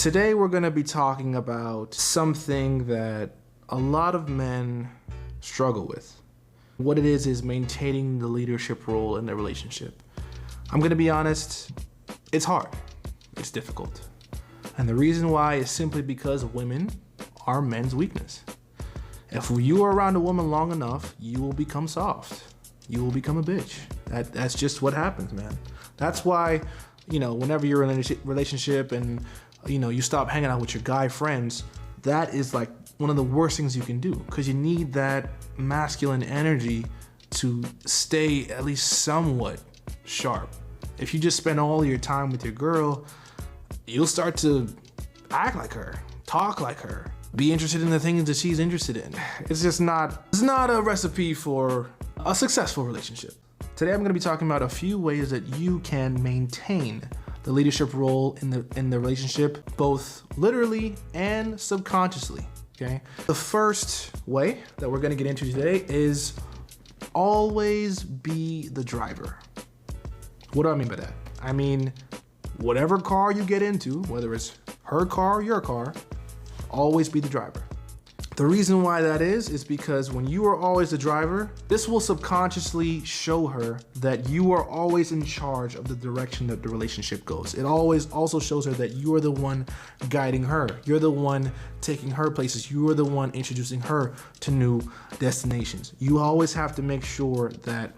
Today we're going to be talking about something that a lot of men struggle with. What it is maintaining the leadership role in the relationship. I'm going to be honest, it's hard. It's difficult. And the reason why is simply because women are men's weakness. If you are around a woman long enough, you will become soft. You will become a bitch. That's just what happens, man. That's why, whenever you're in a relationship and, you stop hanging out with your guy friends, that is like one of the worst things you can do, because you need that masculine energy to stay at least somewhat sharp. If you just spend all your time with your girl, you'll start to act like her, talk like her, be interested in the things that she's interested in. It's not a recipe for a successful relationship. Today I'm going to be talking about a few ways that you can maintain the leadership role in the relationship, both literally and subconsciously, okay? The first way that we're going to get into today is always be the driver. What do I mean by that? I mean, whatever car you get into, whether it's her car or your car, always be the driver. The reason why that is because when you are always the driver, this will subconsciously show her that you are always in charge of the direction that the relationship goes. It always also shows her that you are the one guiding her. You're the one taking her places. You are the one introducing her to new destinations. You always have to make sure that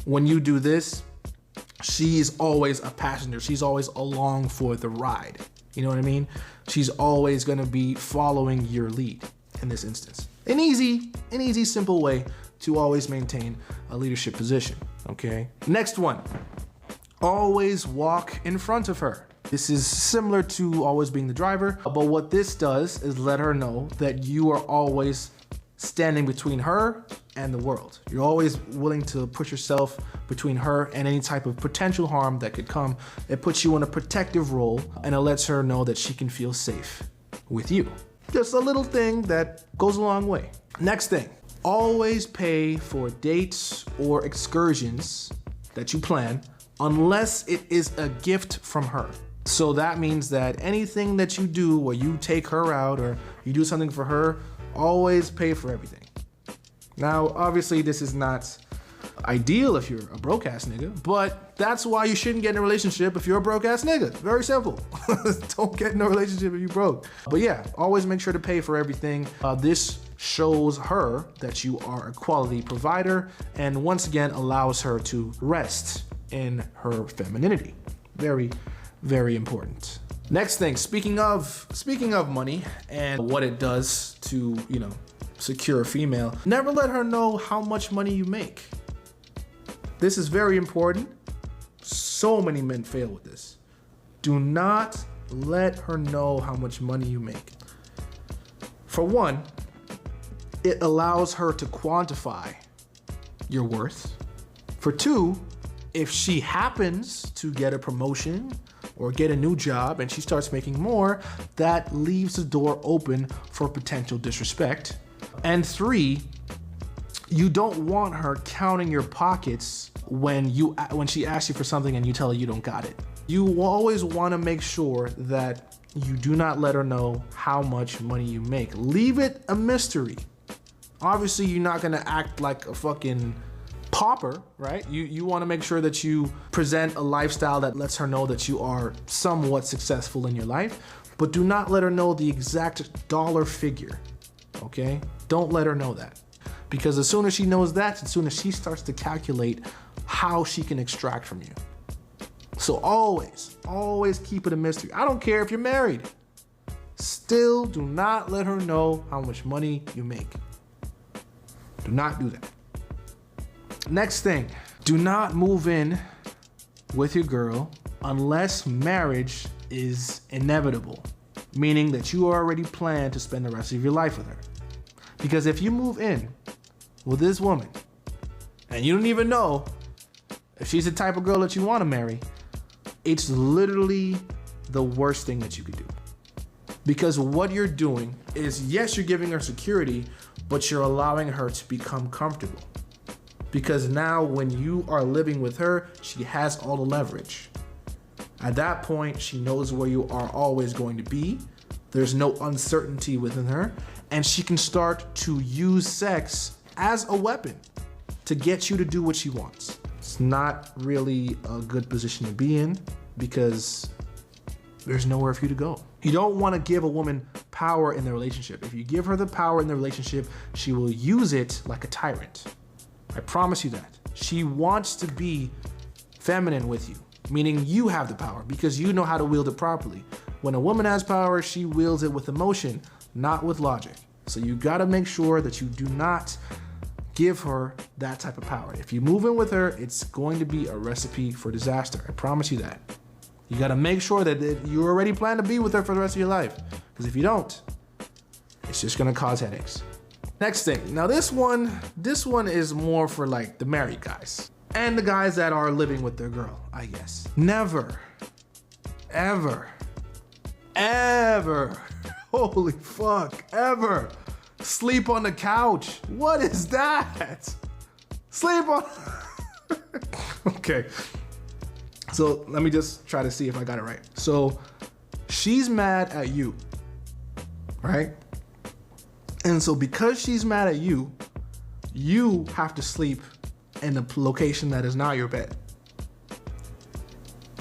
when you do this, she's always a passenger. She's always along for the ride. You know what I mean? She's always gonna be following your lead in this instance. An easy, simple way to always maintain a leadership position, okay? Next one, always walk in front of her. This is similar to always being the driver, but what this does is let her know that you are always standing between her and the world. You're always willing to push yourself between her and any type of potential harm that could come. It puts you in a protective role, and it lets her know that she can feel safe with you. Just a little thing that goes a long way. Next thing, always pay for dates or excursions that you plan unless it is a gift from her. So that means that anything that you do where you take her out or you do something for her, always pay for everything. Now, obviously this is not ideal if you're a broke ass nigga, but that's why you shouldn't get in a relationship if you're a broke ass nigga. Very simple. Don't get in a relationship if you broke. But yeah, always make sure to pay for everything. This shows her that you are a quality provider, and once again allows her to rest in her femininity. Very, very important. Next thing, speaking of money and what it does to, secure a female, never let her know how much money you make. This is very important. So many men fail with this. Do not let her know how much money you make. For one, it allows her to quantify your worth. For two, if she happens to get a promotion or get a new job and she starts making more, that leaves the door open for potential disrespect. And three, you don't want her counting your pockets when she asks you for something and you tell her you don't got it. You always want to make sure that you do not let her know how much money you make. Leave it a mystery. Obviously, you're not going to act like a fucking pauper, right? You want to make sure that you present a lifestyle that lets her know that you are somewhat successful in your life, but do not let her know the exact dollar figure, okay? Don't let her know that. Because as soon as she knows that, as soon as she starts to calculate how she can extract from you. So always keep it a mystery. I don't care if you're married. Still do not let her know how much money you make. Do not do that. Next thing, do not move in with your girl unless marriage is inevitable, meaning that you already plan to spend the rest of your life with her. Because if you move in with this woman and you don't even know if she's the type of girl that you want to marry, it's literally the worst thing that you could do. Because what you're doing is, yes, you're giving her security, but you're allowing her to become comfortable. Because now when you are living with her, she has all the leverage. At that point, she knows where you are always going to be. There's no uncertainty within her, and she can start to use sex as a weapon to get you to do what she wants. It's not really a good position to be in because there's nowhere for you to go. You don't want to give a woman power in the relationship. If you give her the power in the relationship, she will use it like a tyrant. I promise you that. She wants to be feminine with you, meaning you have the power because you know how to wield it properly. When a woman has power, she wields it with emotion, not with logic. So you gotta make sure that you do not give her that type of power. If you move in with her, it's going to be a recipe for disaster. I promise you that. You gotta make sure that you already plan to be with her for the rest of your life. Because if you don't, it's just gonna cause headaches. Next thing, now this one is more for like the married guys and the guys that are living with their girl, I guess. Never, ever, holy fuck, ever sleep on the couch. What is that? Sleep on, okay. So let me just try to see if I got it right. So she's mad at you, right? And so because she's mad at you, you have to sleep in a location that is not your bed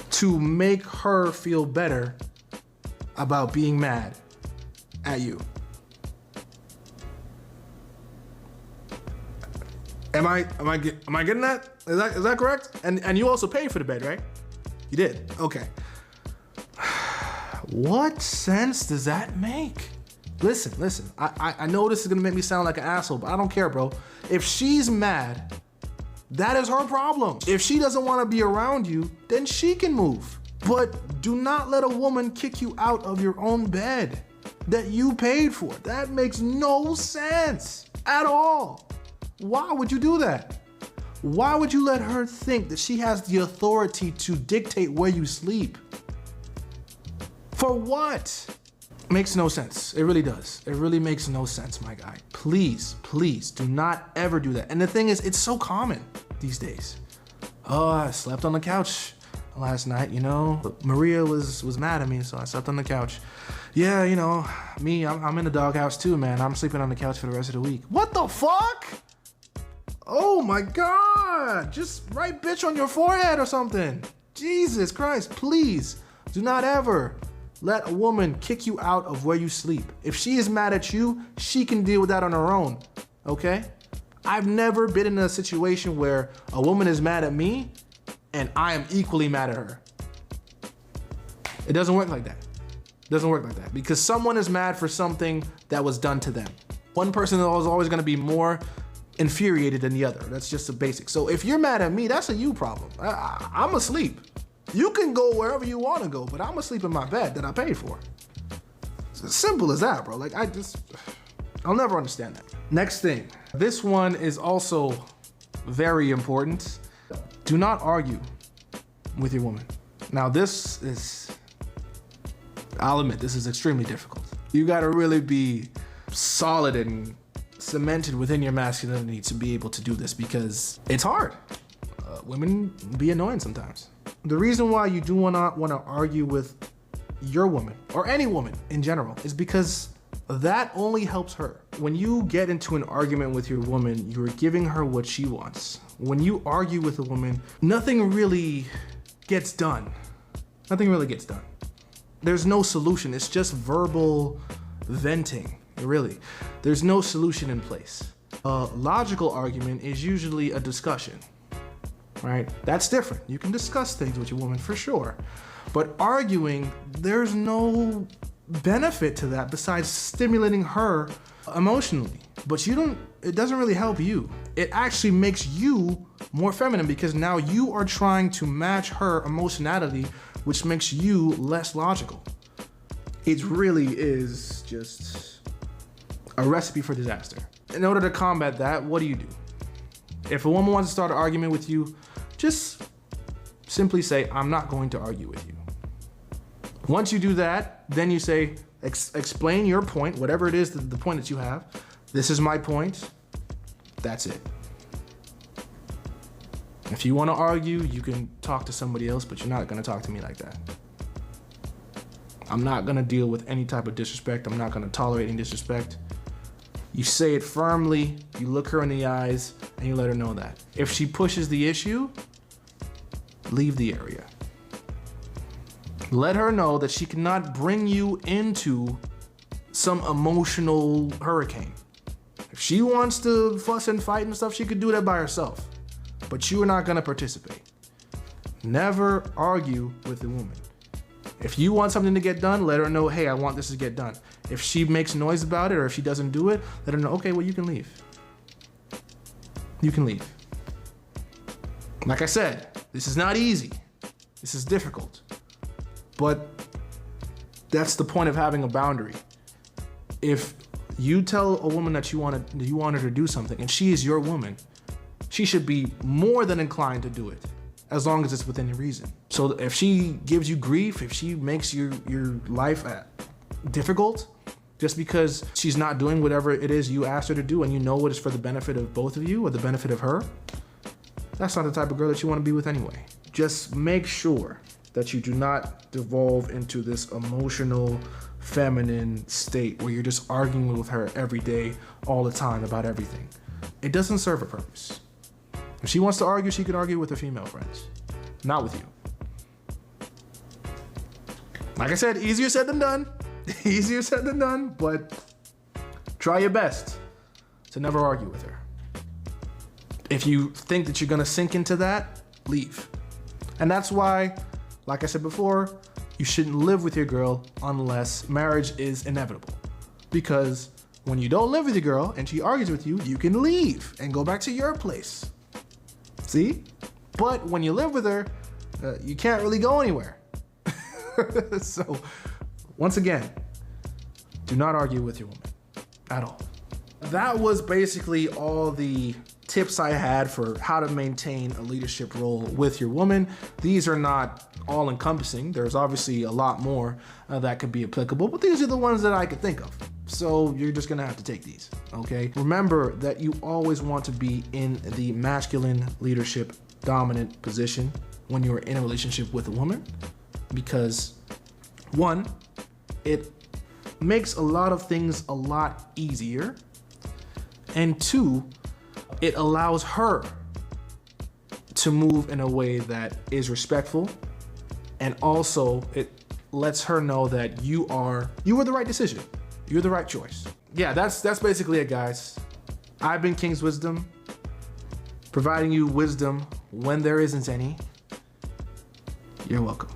to make her feel better about being mad at you. Am I getting that? Is that correct? And you also paid for the bed, right? You did. Okay. What sense does that make? Listen. I know this is gonna make me sound like an asshole, but I don't care, bro. If she's mad, that is her problem. If she doesn't want to be around you, then she can move. But do not let a woman kick you out of your own bed that you paid for. That makes no sense at all. Why would you do that? Why would you let her think that she has the authority to dictate where you sleep? For what? Makes no sense. It really does. It really makes no sense, my guy. Please do not ever do that. And the thing is, it's so common these days. Oh, I slept on the couch last night, you know. Maria was mad at me, so I slept on the couch. Yeah, you know, I'm in the doghouse too, man. I'm sleeping on the couch for the rest of the week. What the fuck? Oh my God. Just write bitch on your forehead or something. Jesus Christ, please do not ever let a woman kick you out of where you sleep. If she is mad at you, she can deal with that on her own, okay? I've never been in a situation where a woman is mad at me and I am equally mad at her. It doesn't work like that. It doesn't work like that because someone is mad for something that was done to them. One person is always gonna be more infuriated than the other. That's just a basic. So if you're mad at me, that's a you problem. I'm asleep. You can go wherever you want to go, but I'm asleep in my bed that I paid for. It's as simple as that, bro. Like I'll never understand that. Next thing, this one is also very important. Do not argue with your woman. Now this is, I'll admit, this is extremely difficult. You gotta really be solid and cemented within your masculinity to be able to do this because it's hard. Women be annoying sometimes. The reason why you do not want to argue with your woman or any woman in general is because that only helps her. When you get into an argument with your woman, you're giving her what she wants. When you argue with a woman, nothing really gets done. Nothing really gets done. There's no solution. It's just verbal venting, really. There's no solution in place. A logical argument is usually a discussion. Right? That's different. You can discuss things with your woman for sure. But arguing, there's no benefit to that besides stimulating her emotionally. But it doesn't really help you. It actually makes you more feminine because now you are trying to match her emotionality, which makes you less logical. It really is just a recipe for disaster. In order to combat that, what do? If a woman wants to start an argument with you, just simply say, I'm not going to argue with you. Once you do that, then you say, explain your point, whatever it is, the point that you have. This is my point. That's it. If you want to argue, you can talk to somebody else, but you're not going to talk to me like that. I'm not going to deal with any type of disrespect. I'm not going to tolerate any disrespect. You say it firmly, you look her in the eyes, and you let her know that. If she pushes the issue, leave the area. Let her know that she cannot bring you into some emotional hurricane. If she wants to fuss and fight and stuff, she could do that by herself. But you are not going to participate. Never argue with a woman. If you want something to get done, let her know, hey, I want this to get done. If she makes noise about it or if she doesn't do it, let her know, okay, well, you can leave. You can leave. Like I said, this is not easy. This is difficult. But that's the point of having a boundary. If you tell a woman that you want her to do something and she is your woman, she should be more than inclined to do it, as long as it's within reason. So if she gives you grief, if she makes your life difficult, just because she's not doing whatever it is you asked her to do and you know what is for the benefit of both of you or the benefit of her, that's not the type of girl that you want to be with anyway. Just make sure that you do not devolve into this emotional, feminine state where you're just arguing with her every day, all the time about everything. It doesn't serve a purpose. If she wants to argue, she can argue with her female friends, not with you. Like I said, easier said than done. Easier said than done, but try your best to never argue with her. If you think that you're gonna sink into that, leave. And that's why, like I said before, you shouldn't live with your girl unless marriage is inevitable. Because when you don't live with your girl and she argues with you, you can leave and go back to your place. See? But when you live with her, you can't really go anywhere. So, once again, do not argue with your woman at all. That was basically all the tips I had for how to maintain a leadership role with your woman. These are not all encompassing. There's obviously a lot more that could be applicable, but these are the ones that I could think of. So you're just gonna have to take these, okay? Remember that you always want to be in the masculine leadership dominant position when you're in a relationship with a woman, because one, it makes a lot of things a lot easier, and two, it allows her to move in a way that is respectful, and also it lets her know that you were the right decision. You're the right choice. Yeah, that's basically it, guys. I've been King's Wisdom, providing you wisdom when there isn't any. You're welcome.